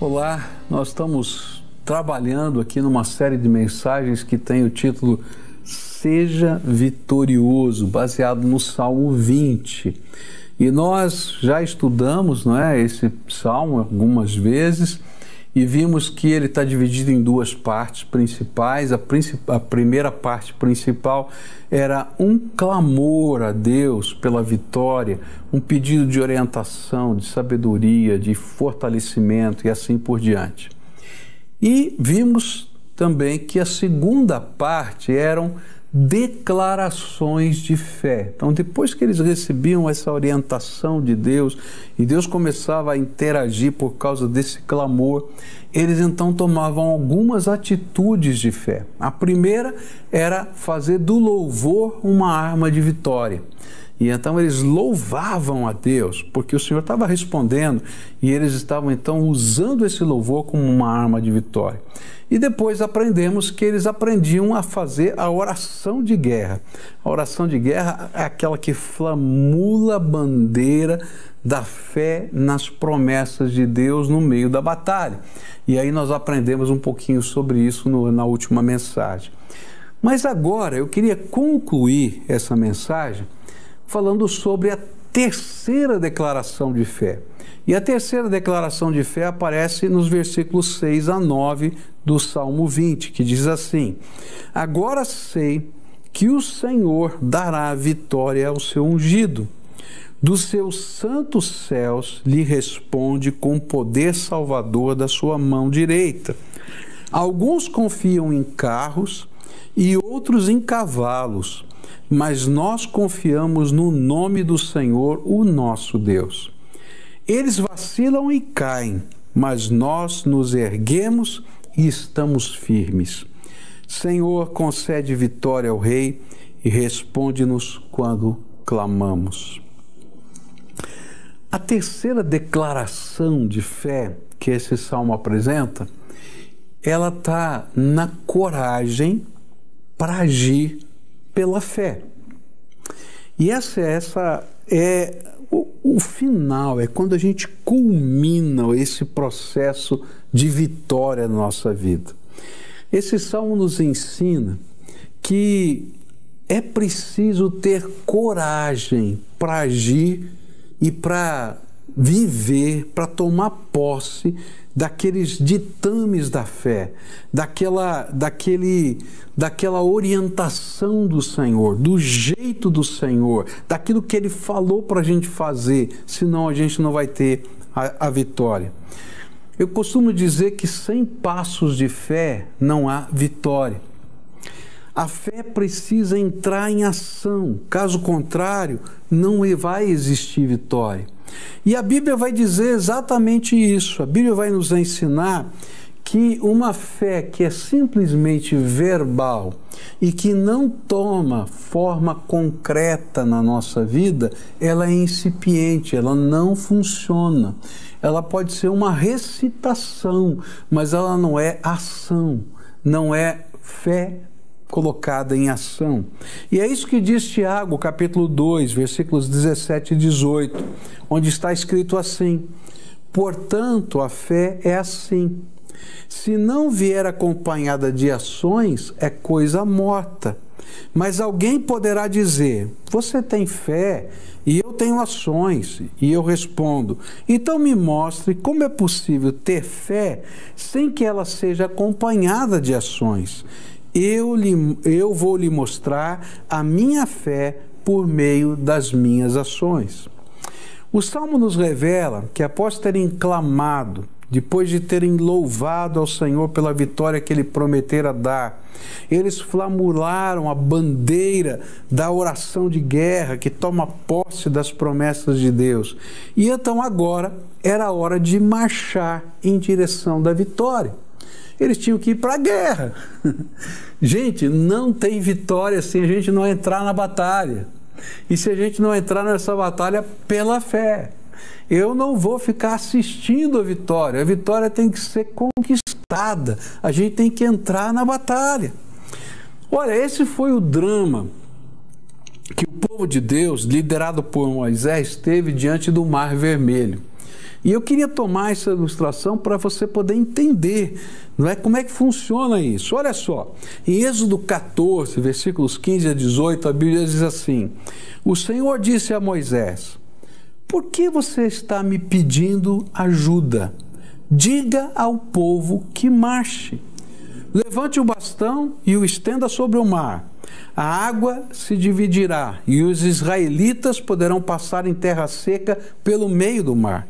Olá, nós estamos trabalhando aqui numa série de mensagens que tem o título Seja Vitorioso, baseado no Salmo 20. E nós já estudamos, esse salmo algumas vezes e vimos que ele está dividido em duas partes principais. A primeira parte principal era um clamor a Deus pela vitória, um pedido de orientação, de sabedoria, de fortalecimento e assim por diante. E vimos também que a segunda parte eram declarações de fé. Então, depois que eles recebiam essa orientação de Deus e Deus começava a interagir por causa desse clamor, eles então tomavam algumas atitudes de fé. A primeira era fazer do louvor uma arma de vitória. E então eles louvavam a Deus, porque o Senhor estava respondendo e eles estavam então usando esse louvor como uma arma de vitória. E depois aprendemos que eles aprendiam a fazer a oração de guerra. A oração de guerra é aquela que flamula a bandeira da fé nas promessas de Deus no meio da batalha. E aí nós aprendemos um pouquinho sobre isso na última mensagem. Mas agora eu queria concluir essa mensagem falando sobre a terceira declaração de fé. E a terceira declaração de fé aparece nos versículos 6 a 9 do Salmo 20, que diz assim: Agora sei que o Senhor dará vitória ao seu ungido. Dos seus santos céus lhe responde com poder salvador da sua mão direita. Alguns confiam em carros e outros em cavalos, mas nós confiamos no nome do Senhor, o nosso Deus. Eles vacilam e caem, mas nós nos erguemos e estamos firmes. Senhor, concede vitória ao Rei e responde-nos quando clamamos. A terceira declaração de fé que esse salmo apresenta, ela está na coragem para agir pela fé. E essa é o final, é quando a gente culmina esse processo de vitória na nossa vida. Esse salmo nos ensina que é preciso ter coragem para agir e para viver, para tomar posse daqueles ditames da fé, daquela orientação do Senhor, do jeito do Senhor, daquilo que Ele falou para a gente fazer, senão a gente não vai ter a vitória. Eu costumo dizer que sem passos de fé não há vitória. A fé precisa entrar em ação, caso contrário, não vai existir vitória. E a Bíblia vai dizer exatamente isso. A Bíblia vai nos ensinar que uma fé que é simplesmente verbal e que não toma forma concreta na nossa vida, ela é incipiente, ela não funciona. Ela pode ser uma recitação, mas ela não é ação, não é fé colocada em ação. E é isso que diz Tiago, capítulo 2, versículos 17 e 18, onde está escrito assim: Portanto, a fé é assim. Se não vier acompanhada de ações, é coisa morta. Mas alguém poderá dizer: você tem fé e eu tenho ações. E eu respondo: então me mostre como é possível ter fé sem que ela seja acompanhada de ações. Eu vou lhe mostrar a minha fé por meio das minhas ações. O Salmo nos revela que após terem clamado, depois de terem louvado ao Senhor pela vitória que Ele prometera dar, eles flamularam a bandeira da oração de guerra que toma posse das promessas de Deus. E então agora era a hora de marchar em direção da vitória. Eles tinham que ir para a guerra. Gente, não tem vitória se a gente não entrar na batalha. E se a gente não entrar nessa batalha pela fé. Eu não vou ficar assistindo a vitória tem que ser conquistada. A gente tem que entrar na batalha. Olha, esse foi o drama que o povo de Deus, liderado por Moisés, teve diante do Mar Vermelho. E eu queria tomar essa ilustração para você poder entender, não é, como é que funciona isso. Olha só, em Êxodo 14, versículos 15 a 18, a Bíblia diz assim: o Senhor disse a Moisés: por que você está me pedindo ajuda? Diga ao povo que marche. Levante o bastão e o estenda sobre o mar. A água se dividirá e os israelitas poderão passar em terra seca pelo meio do mar.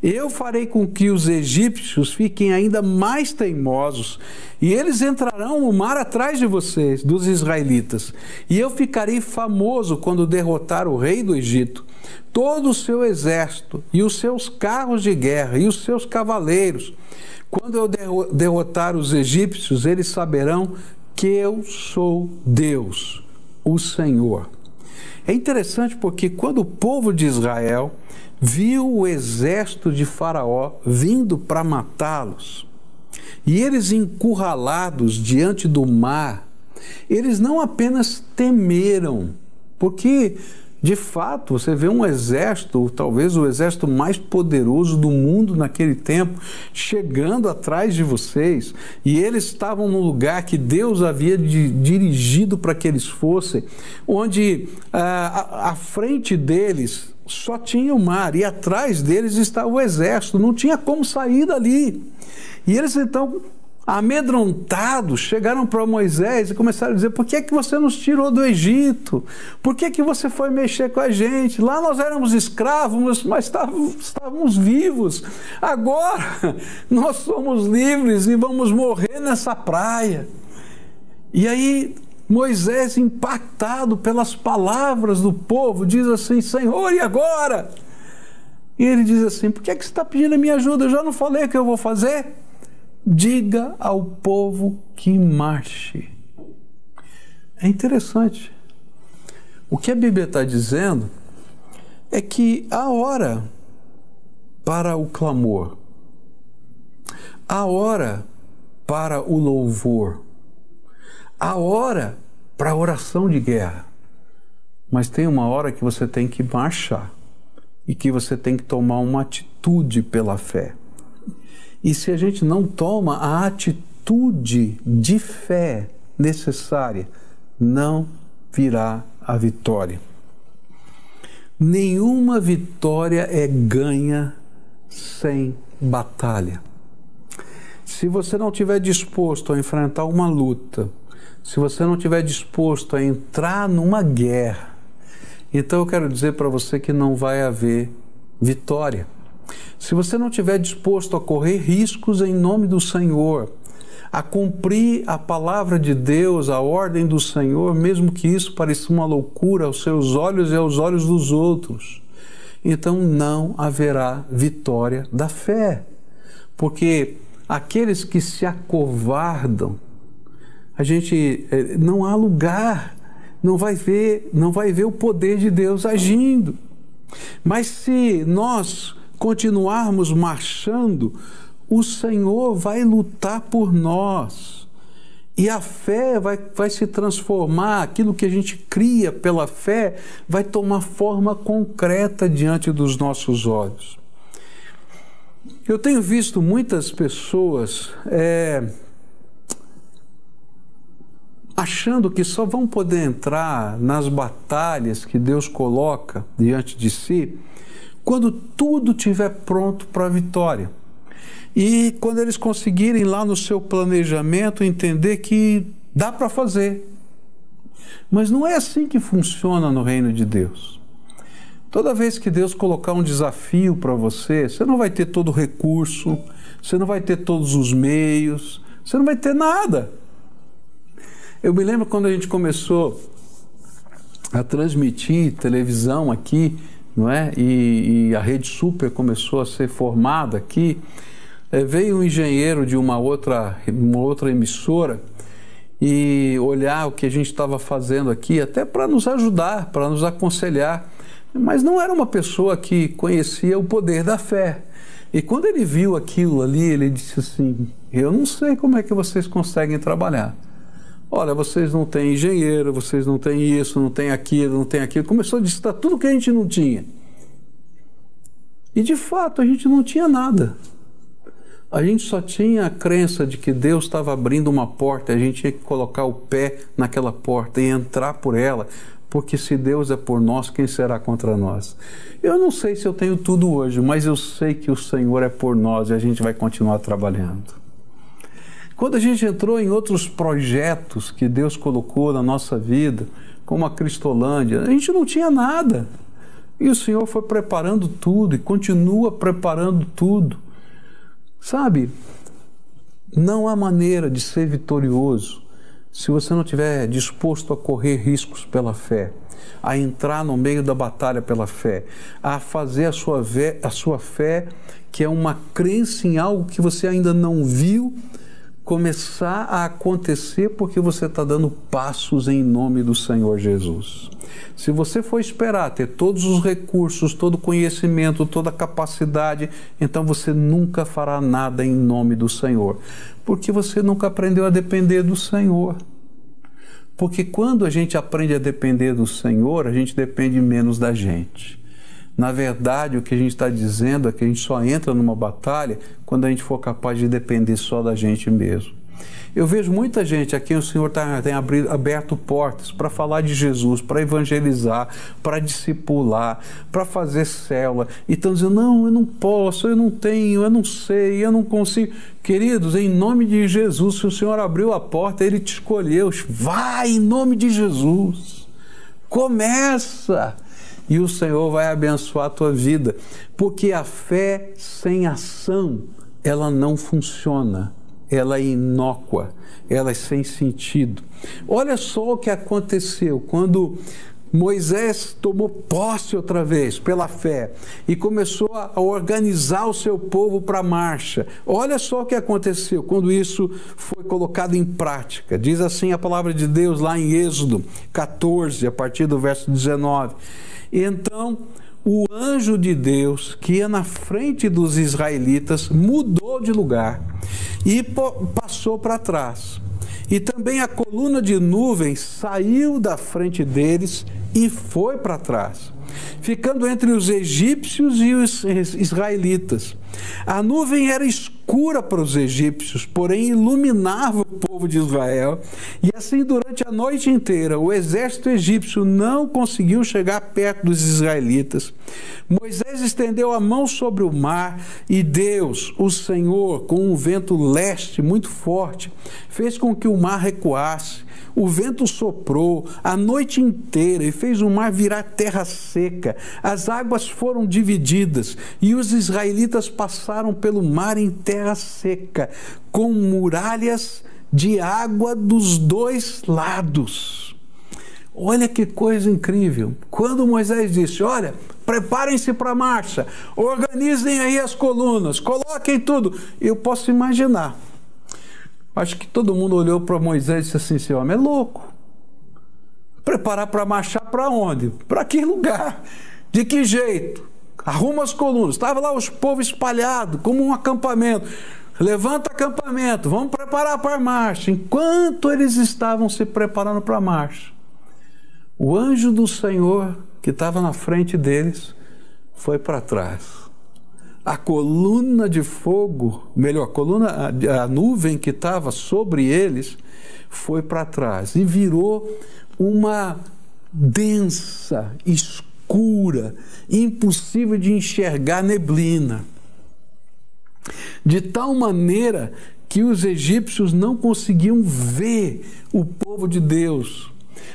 Eu farei com que os egípcios fiquem ainda mais teimosos e eles entrarão no mar atrás de vocês, dos israelitas. E eu ficarei famoso quando derrotar o rei do Egito, todo o seu exército e os seus carros de guerra e os seus cavaleiros. Quando eu derrotar os egípcios, eles saberão que eu sou Deus, o Senhor. É interessante porque quando o povo de Israel viu o exército de Faraó vindo para matá-los, e eles encurralados diante do mar, eles não apenas temeram, porque de fato você vê um exército, talvez o exército mais poderoso do mundo naquele tempo, chegando atrás de vocês, e eles estavam no lugar que Deus havia dirigido para que eles fossem, onde à frente deles só tinha o mar e atrás deles estava o exército, não tinha como sair dali. E eles então, amedrontados, chegaram para Moisés e começaram a dizer: por que é que você nos tirou do Egito? Por que é que você foi mexer com a gente? Lá nós éramos escravos, mas estávamos vivos. Agora nós somos livres e vamos morrer nessa praia. E aí Moisés, impactado pelas palavras do povo, diz assim: Senhor, e agora? E ele diz assim: por que é que você está pedindo a minha ajuda? Eu já não falei o que eu vou fazer? Diga ao povo que marche. É interessante. O que a Bíblia está dizendo é que a hora para o clamor, a hora para o louvor, a hora para a oração de guerra, mas tem uma hora que você tem que marchar e que você tem que tomar uma atitude pela fé. E se a gente não toma a atitude de fé necessária, não virá a vitória. Nenhuma vitória é ganha sem batalha. Se você não estiver disposto a enfrentar uma luta, se você não estiver disposto a entrar numa guerra, então eu quero dizer para você que não vai haver vitória. Se você não estiver disposto a correr riscos em nome do Senhor, a cumprir a palavra de Deus, a ordem do Senhor, mesmo que isso pareça uma loucura aos seus olhos e aos olhos dos outros, então não haverá vitória da fé. Porque aqueles que se acovardam, não há lugar, não vai ver o poder de Deus agindo. Mas se nós continuarmos marchando, o Senhor vai lutar por nós. E a fé vai se transformar, aquilo que a gente cria pela fé vai tomar forma concreta diante dos nossos olhos. Eu tenho visto muitas pessoas achando que só vão poder entrar nas batalhas que Deus coloca diante de si quando tudo estiver pronto para a vitória. E quando eles conseguirem lá no seu planejamento entender que dá para fazer. Mas não é assim que funciona no reino de Deus. Toda vez que Deus colocar um desafio para você, você não vai ter todo o recurso, você não vai ter todos os meios, você não vai ter nada. Eu me lembro quando a gente começou a transmitir televisão aqui, não é? E a Rede Super começou a ser formada aqui. Veio um engenheiro de uma outra emissora e olhar o que a gente estava fazendo aqui, até para nos ajudar, para nos aconselhar. Mas não era uma pessoa que conhecia o poder da fé. E quando ele viu aquilo ali, ele disse assim: eu não sei como é que vocês conseguem trabalhar. Olha, vocês não têm engenheiro, vocês não têm isso, não têm aquilo, não têm aquilo. Começou a listar tudo que a gente não tinha. E de fato a gente não tinha nada. A gente só tinha a crença de que Deus estava abrindo uma porta, a gente tinha que colocar o pé naquela porta e entrar por ela, porque se Deus é por nós, quem será contra nós? Eu não sei se eu tenho tudo hoje, mas eu sei que o Senhor é por nós e a gente vai continuar trabalhando. Quando a gente entrou em outros projetos que Deus colocou na nossa vida, como a Cristolândia, a gente não tinha nada. E o Senhor foi preparando tudo e continua preparando tudo. Sabe, não há maneira de ser vitorioso se você não estiver disposto a correr riscos pela fé, a entrar no meio da batalha pela fé, a fazer a sua fé, que é uma crença em algo que você ainda não viu, começar a acontecer porque você está dando passos em nome do Senhor Jesus. Se você for esperar ter todos os recursos, todo o conhecimento, toda a capacidade, então você nunca fará nada em nome do Senhor, porque você nunca aprendeu a depender do Senhor. Porque quando a gente aprende a depender do Senhor, a gente depende menos da gente. Na verdade, o que a gente está dizendo é que a gente só entra numa batalha quando a gente for capaz de depender só da gente mesmo. Eu vejo muita gente a quem o Senhor tem aberto portas para falar de Jesus, para evangelizar, para discipular, para fazer célula, e estão dizendo, não, eu não posso, eu não tenho, eu não sei, eu não consigo. Queridos, em nome de Jesus, se o Senhor abriu a porta, Ele te escolheu, vai em nome de Jesus, começa! E o Senhor vai abençoar a tua vida, porque a fé sem ação, ela não funciona, ela é inócua, ela é sem sentido. Olha só o que aconteceu quando Moisés tomou posse outra vez pela fé e começou a organizar o seu povo para a marcha. Olha só o que aconteceu quando isso foi colocado em prática. Diz assim a palavra de Deus lá em Êxodo 14, a partir do verso 19. Então, o anjo de Deus, que ia na frente dos israelitas, mudou de lugar e passou para trás. E também a coluna de nuvem saiu da frente deles e foi para trás, ficando entre os egípcios e os israelitas. A nuvem era escura para os egípcios, porém iluminava o povo de Israel. E assim, durante a noite inteira, o exército egípcio não conseguiu chegar perto dos israelitas. Moisés estendeu a mão sobre o mar e Deus, o Senhor, com um vento leste muito forte, fez com que o mar recuasse. O vento soprou a noite inteira e fez o mar virar terra seca. As águas foram divididas e os israelitas passaram pelo mar em terra seca, com muralhas de água dos dois lados. Olha que coisa incrível. Quando Moisés disse, olha, preparem-se para a marcha, organizem aí as colunas, coloquem tudo. Eu posso imaginar. Acho que todo mundo olhou para Moisés e disse assim, esse homem é louco. Preparar para marchar para onde? Para que lugar? De que jeito? Arruma as colunas. Estava lá os povos espalhados, como um acampamento. Levanta acampamento, vamos preparar para a marcha. Enquanto eles estavam se preparando para a marcha, o anjo do Senhor, que estava na frente deles, foi para trás. A coluna de fogo, melhor, a nuvem que estava sobre eles, foi para trás e virou uma densa, escura, impossível de enxergar neblina. De tal maneira que os egípcios não conseguiam ver o povo de Deus.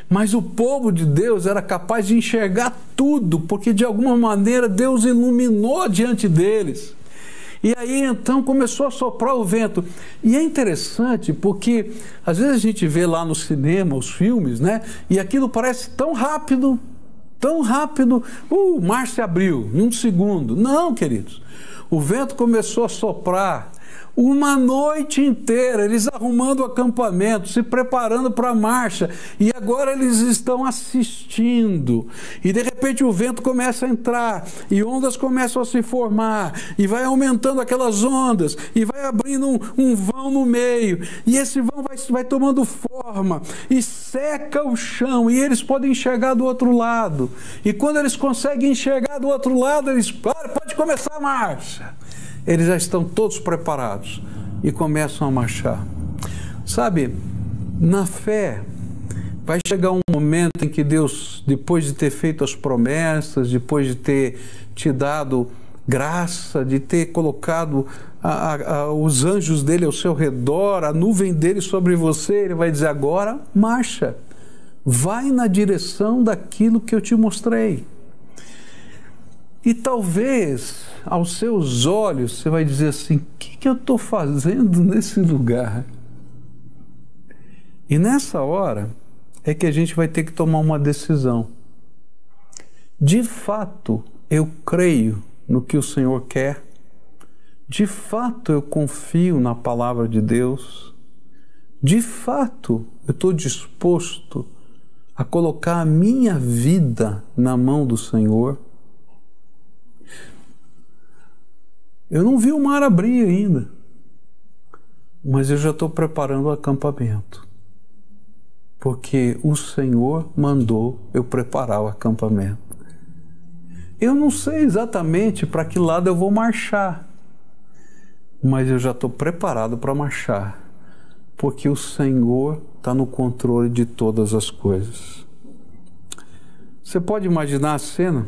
Mas o povo de Deus era capaz de enxergar tudo, porque de alguma maneira Deus iluminou diante deles. E aí então começou a soprar o vento. E é interessante porque às vezes a gente vê lá no cinema os filmes, né? E aquilo parece tão rápido, o mar se abriu em um segundo. Não, queridos. O vento começou a soprar, Uma noite inteira, eles arrumando o acampamento, se preparando para a marcha, e agora eles estão assistindo. E de repente o vento começa a entrar, e ondas começam a se formar, e vai aumentando aquelas ondas, e vai abrindo um vão no meio, e esse vão vai tomando forma, e seca o chão, e eles podem enxergar do outro lado. E quando eles conseguem enxergar do outro lado, eles pode começar a marcha. Eles já estão todos preparados e começam a marchar. Sabe, na fé, vai chegar um momento em que Deus, depois de ter feito as promessas, depois de ter te dado graça, de ter colocado os anjos dele ao seu redor, a nuvem dele sobre você, ele vai dizer: agora marcha, vai na direção daquilo que eu te mostrei. E talvez, aos seus olhos, você vai dizer assim: o que eu estou fazendo nesse lugar? E nessa hora é que a gente vai ter que tomar uma decisão. De fato, eu creio no que o Senhor quer? De fato, eu confio na palavra de Deus? De fato, eu estou disposto a colocar a minha vida na mão do Senhor? Eu não vi o mar abrir ainda, mas eu já estou preparando o acampamento, porque o Senhor mandou eu preparar o acampamento. Eu não sei exatamente para que lado eu vou marchar, mas eu já estou preparado para marchar, porque o Senhor está no controle de todas as coisas. Você pode imaginar a cena?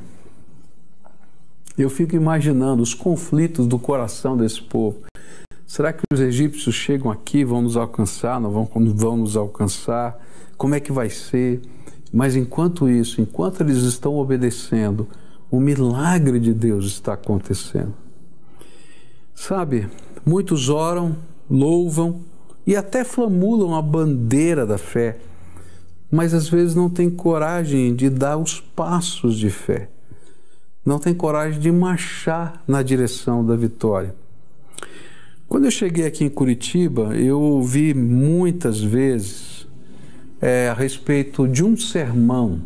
Eu fico imaginando os conflitos do coração desse povo. Será que os egípcios chegam aqui, vão nos alcançar, não vão nos alcançar? Como é que vai ser? Mas enquanto isso, enquanto eles estão obedecendo, o milagre de Deus está acontecendo. Sabe, muitos oram, louvam e até flamulam a bandeira da fé, mas às vezes não têm coragem de dar os passos de fé. Não tem coragem de marchar na direção da vitória. Quando eu cheguei aqui em Curitiba, eu ouvi muitas vezes a respeito de um sermão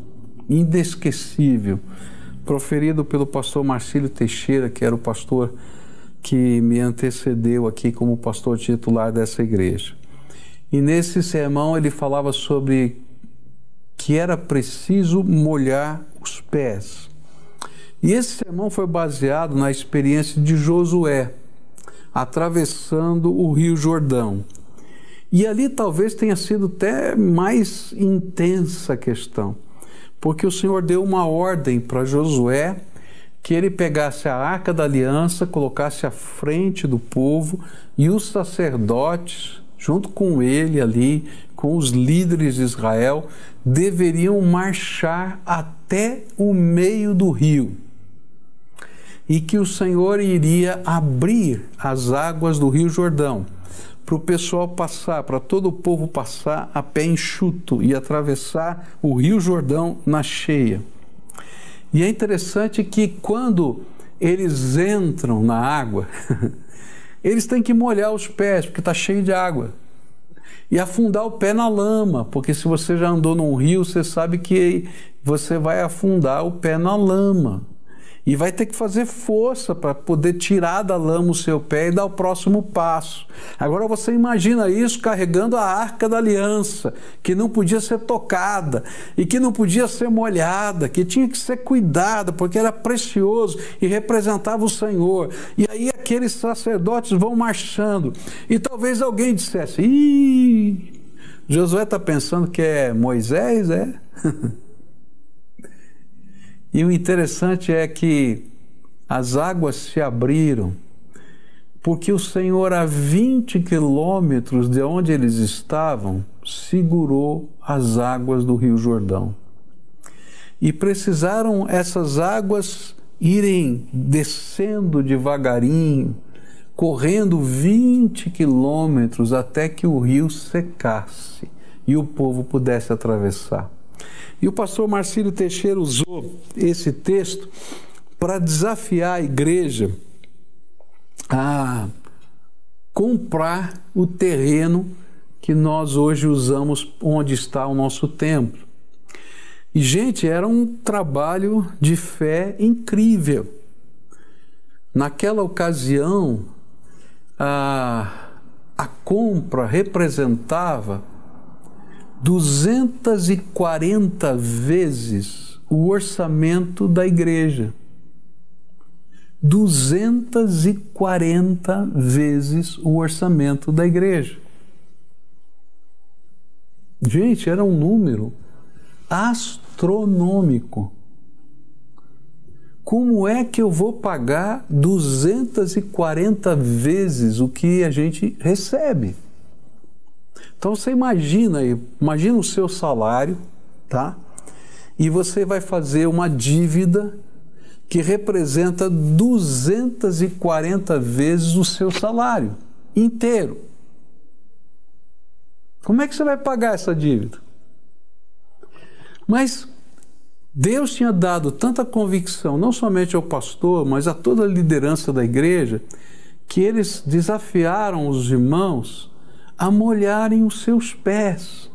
inesquecível proferido pelo pastor Marcílio Teixeira, que era o pastor que me antecedeu aqui como pastor titular dessa igreja. E nesse sermão ele falava sobre que era preciso molhar os pés. E esse sermão foi baseado na experiência de Josué, atravessando o Rio Jordão. E ali talvez tenha sido até mais intensa a questão, porque o Senhor deu uma ordem para Josué que ele pegasse a Arca da Aliança, colocasse à frente do povo, e os sacerdotes, junto com ele ali, com os líderes de Israel, deveriam marchar até o meio do rio. E que o Senhor iria abrir as águas do Rio Jordão para o pessoal passar, para todo o povo passar a pé enxuto e atravessar o Rio Jordão na cheia. E é interessante que quando eles entram na água, eles têm que molhar os pés, porque está cheio de água. E afundar o pé na lama, porque se você já andou num rio, você sabe que você vai afundar o pé na lama. E vai ter que fazer força para poder tirar da lama o seu pé e dar o próximo passo. Agora você imagina isso carregando a Arca da Aliança, que não podia ser tocada e que não podia ser molhada, que tinha que ser cuidada, porque era precioso e representava o Senhor. E aí aqueles sacerdotes vão marchando. E talvez alguém dissesse: ih, Josué está pensando que é Moisés, é? E o interessante é que as águas se abriram, porque o Senhor, a 20 quilômetros de onde eles estavam, segurou as águas do Rio Jordão. E precisaram essas águas irem descendo devagarinho, correndo 20 quilômetros até que o rio secasse e o povo pudesse atravessar. E o pastor Marcílio Teixeira usou esse texto para desafiar a igreja a comprar o terreno que nós hoje usamos onde está o nosso templo. E, gente, era um trabalho de fé incrível. Naquela ocasião, a compra representava 240 vezes o orçamento da igreja. 240 vezes o orçamento da igreja. Gente, era um número astronômico. Como é que eu vou pagar 240 vezes o que a gente recebe? Então você imagina o seu salário, tá? E você vai fazer uma dívida que representa 240 vezes o seu salário inteiro. Como é que você vai pagar essa dívida? Mas Deus tinha dado tanta convicção, não somente ao pastor, mas a toda a liderança da igreja, que eles desafiaram os irmãos a molharem os seus pés.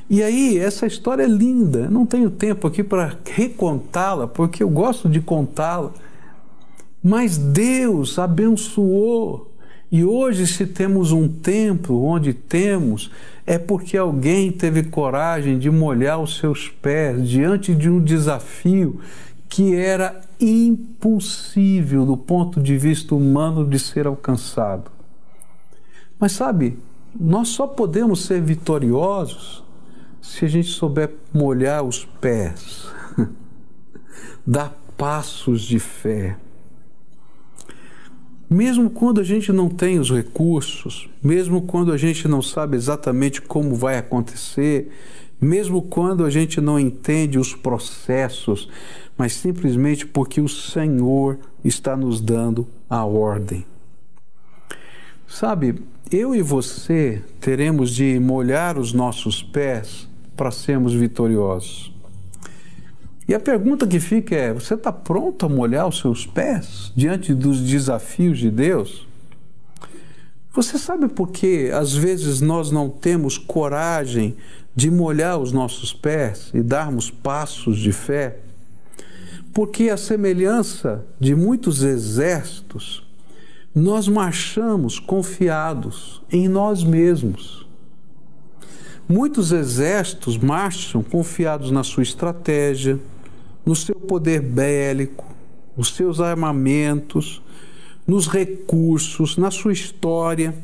E aí, essa história é linda. Eu não tenho tempo aqui para recontá-la, porque eu gosto de contá-la. Mas Deus abençoou. E hoje, se temos um templo onde temos, é porque alguém teve coragem de molhar os seus pés diante de um desafio que era impossível do ponto de vista humano de ser alcançado. Mas sabe, nós só podemos ser vitoriosos se a gente souber molhar os pés, dar passos de fé. Mesmo quando a gente não tem os recursos, mesmo quando a gente não sabe exatamente como vai acontecer, mesmo quando a gente não entende os processos, mas simplesmente porque o Senhor está nos dando a ordem. Sabe, eu e você teremos de molhar os nossos pés para sermos vitoriosos. E a pergunta que fica é: você está pronto a molhar os seus pés diante dos desafios de Deus? Você sabe por que às vezes nós não temos coragem de molhar os nossos pés e darmos passos de fé? Porque a semelhança de muitos exércitos, nós marchamos confiados em nós mesmos. Muitos exércitos marcham confiados na sua estratégia, no seu poder bélico, nos seus armamentos, nos recursos, na sua história.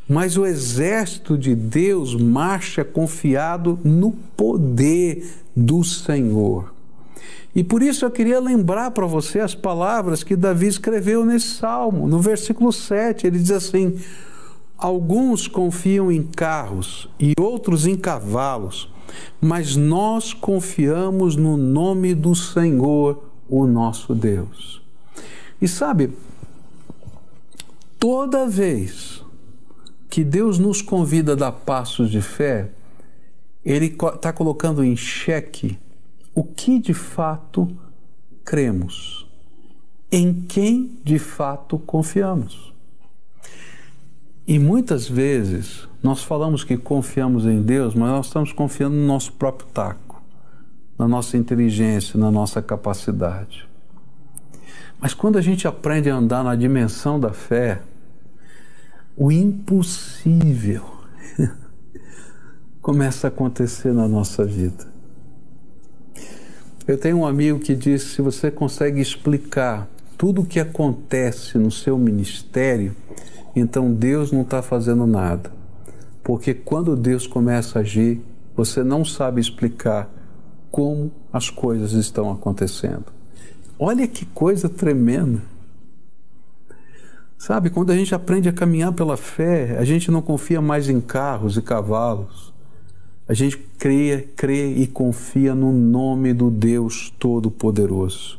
Mas o exército de Deus marcha confiado no poder do Senhor. E por isso eu queria lembrar para você as palavras que Davi escreveu nesse salmo, no versículo 7. Ele diz assim: alguns confiam em carros e outros em cavalos, mas nós confiamos no nome do Senhor, o nosso Deus. E sabe, toda vez que Deus nos convida a dar passos de fé, Ele está colocando em xeque o que de fato cremos, em quem de fato confiamos. E muitas vezes nós falamos que confiamos em Deus, mas nós estamos confiando no nosso próprio taco, na nossa inteligência, na nossa capacidade. Mas quando a gente aprende a andar na dimensão da fé, o impossível começa a acontecer na nossa vida. Eu tenho um amigo que disse: se você consegue explicar tudo o que acontece no seu ministério, então Deus não está fazendo nada. Porque quando Deus começa a agir, você não sabe explicar como as coisas estão acontecendo. Olha que coisa tremenda. Sabe, quando a gente aprende a caminhar pela fé, a gente não confia mais em carros e cavalos. A gente crê e confia no nome do Deus Todo-Poderoso.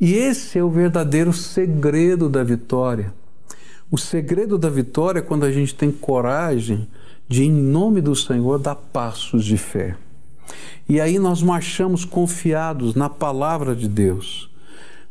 E esse é o verdadeiro segredo da vitória. O segredo da vitória é quando a gente tem coragem de, em nome do Senhor, dar passos de fé. E aí nós marchamos confiados na palavra de Deus.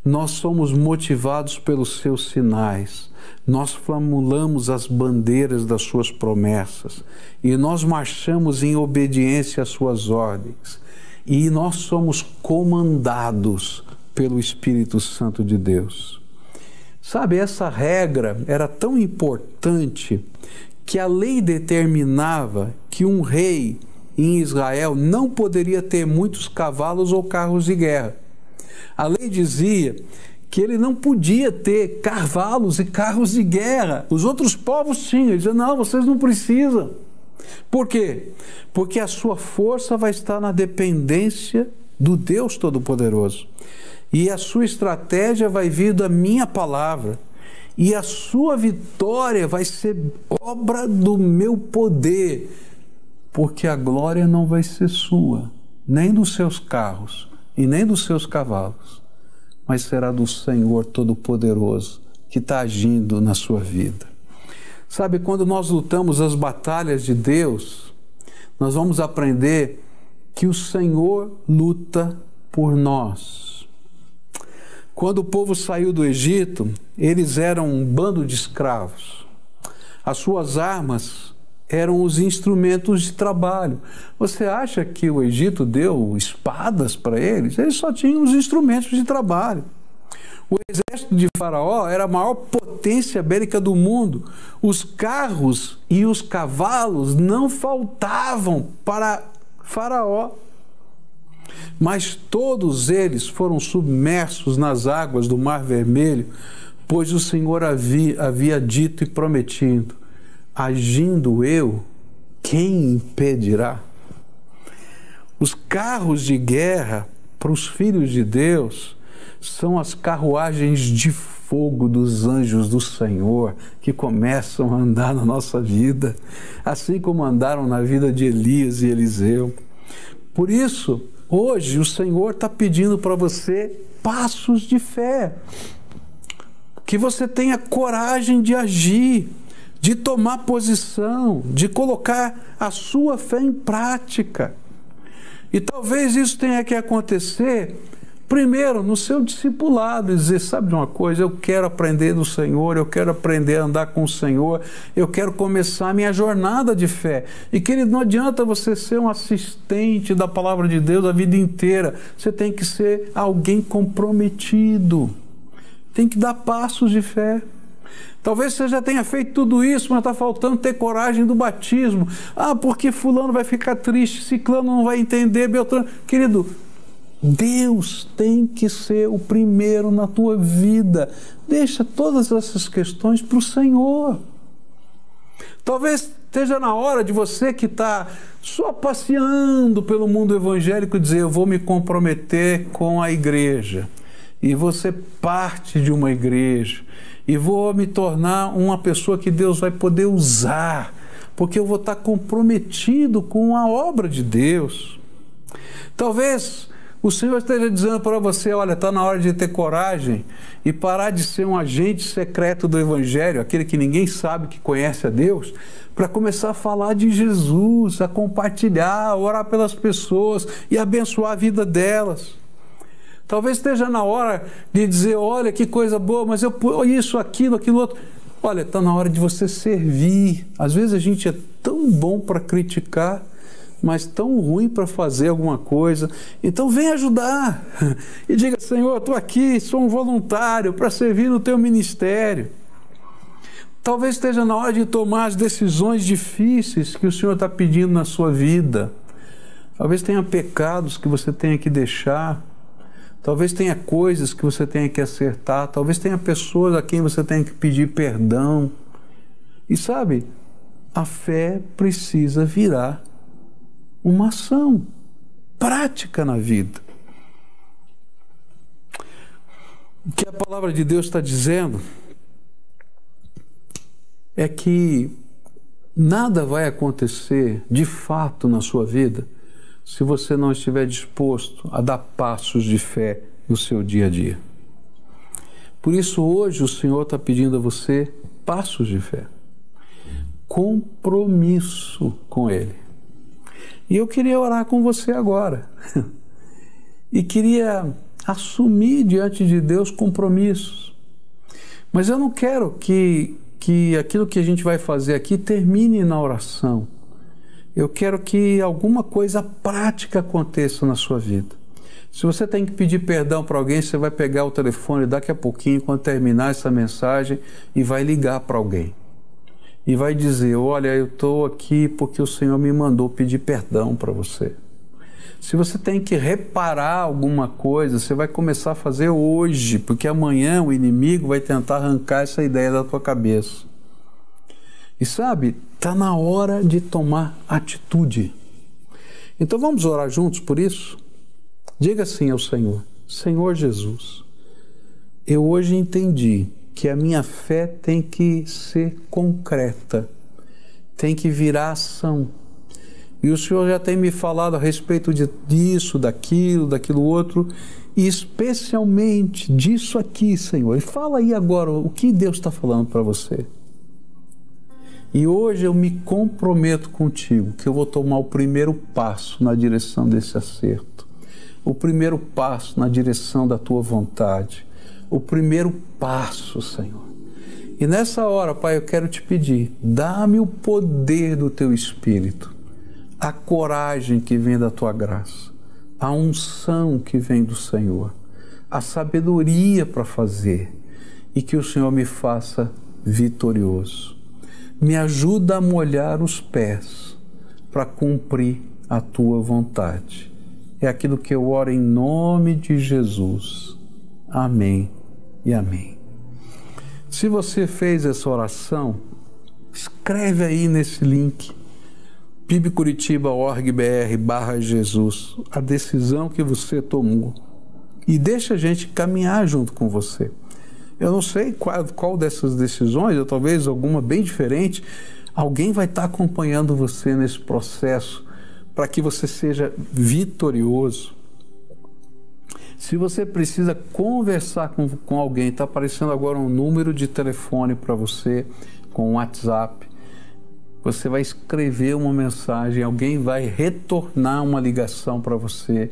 Nós somos motivados pelos seus sinais. nós flamulamos as bandeiras das suas promessas e nós marchamos em obediência às suas ordens e nós somos comandados pelo Espírito Santo de Deus. Sabe, essa regra era tão importante que a lei determinava que um rei em Israel não poderia ter muitos cavalos ou carros de guerra. A lei dizia que ele não podia ter cavalos e carros de guerra. Os outros povos tinham. Ele dizia, não, vocês não precisam. Por quê? Porque a sua força vai estar na dependência do Deus Todo-Poderoso. E a sua estratégia vai vir da minha palavra. E a sua vitória vai ser obra do meu poder. Porque a glória não vai ser sua, nem dos seus carros e nem dos seus cavalos, mas será do Senhor Todo-Poderoso que está agindo na sua vida. Sabe, quando nós lutamos as batalhas de Deus, nós vamos aprender que o Senhor luta por nós. Quando o povo saiu do Egito, eles eram um bando de escravos. As suas armas eram os instrumentos de trabalho. Você acha que o Egito deu espadas para eles? Eles só tinham os instrumentos de trabalho. O exército de Faraó era a maior potência bélica do mundo. Os carros e os cavalos não faltavam para Faraó. Mas todos eles foram submersos nas águas do Mar Vermelho, pois o Senhor havia dito e prometido: agindo eu, quem impedirá? Os carros de guerra para os filhos de Deus são as carruagens de fogo dos anjos do Senhor que começam a andar na nossa vida, assim como andaram na vida de Elias e Eliseu. Por isso, hoje o Senhor está pedindo para você passos de fé, que você tenha coragem de agir, de tomar posição, de colocar a sua fé em prática. E talvez isso tenha que acontecer primeiro no seu discipulado, dizer, sabe de uma coisa, eu quero aprender do Senhor, eu quero aprender a andar com o Senhor, eu quero começar a minha jornada de fé. E querido, não adianta você ser um assistente da palavra de Deus a vida inteira, você tem que ser alguém comprometido, tem que dar passos de fé. Talvez você já tenha feito tudo isso, mas está faltando ter coragem do batismo. Ah, porque fulano vai ficar triste, ciclano não vai entender, Beltrano. Querido, Deus tem que ser o primeiro na tua vida. Deixa todas essas questões para o Senhor. Talvez esteja na hora de você que está só passeando pelo mundo evangélico dizer, eu vou me comprometer com a igreja. E você parte de uma igreja. E vou me tornar uma pessoa que Deus vai poder usar. Porque eu vou estar comprometido com a obra de Deus. Talvez o Senhor esteja dizendo para você, olha, está na hora de ter coragem e parar de ser um agente secreto do Evangelho, aquele que ninguém sabe que conhece a Deus, para começar a falar de Jesus, a compartilhar, a orar pelas pessoas e abençoar a vida delas. Talvez esteja na hora de dizer, olha, que coisa boa, mas eu isso, aquilo outro. Olha, está na hora de você servir. Às vezes a gente é tão bom para criticar, mas tão ruim para fazer alguma coisa. Então vem ajudar e diga, Senhor, estou aqui, sou um voluntário para servir no teu ministério. Talvez esteja na hora de tomar as decisões difíceis que o Senhor está pedindo na sua vida. Talvez tenha pecados que você tenha que deixar, talvez tenha coisas que você tenha que acertar, talvez tenha pessoas a quem você tenha que pedir perdão. E sabe, a fé precisa virar uma ação prática na vida. O que a palavra de Deus está dizendo é que nada vai acontecer de fato na sua vida se você não estiver disposto a dar passos de fé no seu dia a dia. Por isso hoje o Senhor está pedindo a você passos de fé, compromisso com Ele. E eu queria orar com você agora. E queria assumir diante de Deus compromissos. Mas eu não quero que aquilo que a gente vai fazer aqui termine na oração. Eu quero que alguma coisa prática aconteça na sua vida. Se você tem que pedir perdão para alguém, você vai pegar o telefone daqui a pouquinho, quando terminar essa mensagem, e vai ligar para alguém. E vai dizer, olha, eu estou aqui porque o Senhor me mandou pedir perdão para você. Se você tem que reparar alguma coisa, você vai começar a fazer hoje, porque amanhã o inimigo vai tentar arrancar essa ideia da tua cabeça. E sabe, está na hora de tomar atitude. Então vamos orar juntos por isso? Diga assim ao Senhor, Senhor Jesus, eu hoje entendi que a minha fé tem que ser concreta, tem que virar ação. E o Senhor já tem me falado a respeito disso, daquilo outro, e especialmente disso aqui, Senhor. E fala aí agora o que Deus está falando para você. E hoje eu me comprometo contigo que eu vou tomar o primeiro passo na direção desse acerto. O primeiro passo na direção da tua vontade. O primeiro passo, Senhor. E nessa hora, Pai, eu quero te pedir, dá-me o poder do teu Espírito, a coragem que vem da tua graça, a unção que vem do Senhor, a sabedoria para fazer, e que o Senhor me faça vitorioso. Me ajuda a molhar os pés para cumprir a tua vontade. É aquilo que eu oro em nome de Jesus. Amém e amém. Se você fez essa oração, escreve aí nesse link, pibcuritiba.org.br/Jesus, a decisão que você tomou. E deixa a gente caminhar junto com você. Eu não sei qual dessas decisões, ou talvez alguma bem diferente, alguém vai estar acompanhando você nesse processo para que você seja vitorioso. Se você precisa conversar com alguém, está aparecendo agora um número de telefone para você, com WhatsApp. Você vai escrever uma mensagem, alguém vai retornar uma ligação para você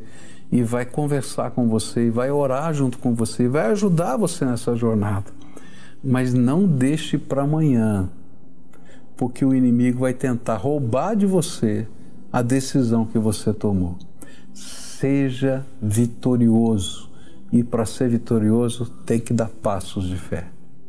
e vai conversar com você, e vai orar junto com você, e vai ajudar você nessa jornada. Mas não deixe para amanhã, porque o inimigo vai tentar roubar de você a decisão que você tomou. Seja vitorioso, e para ser vitorioso tem que dar passos de fé.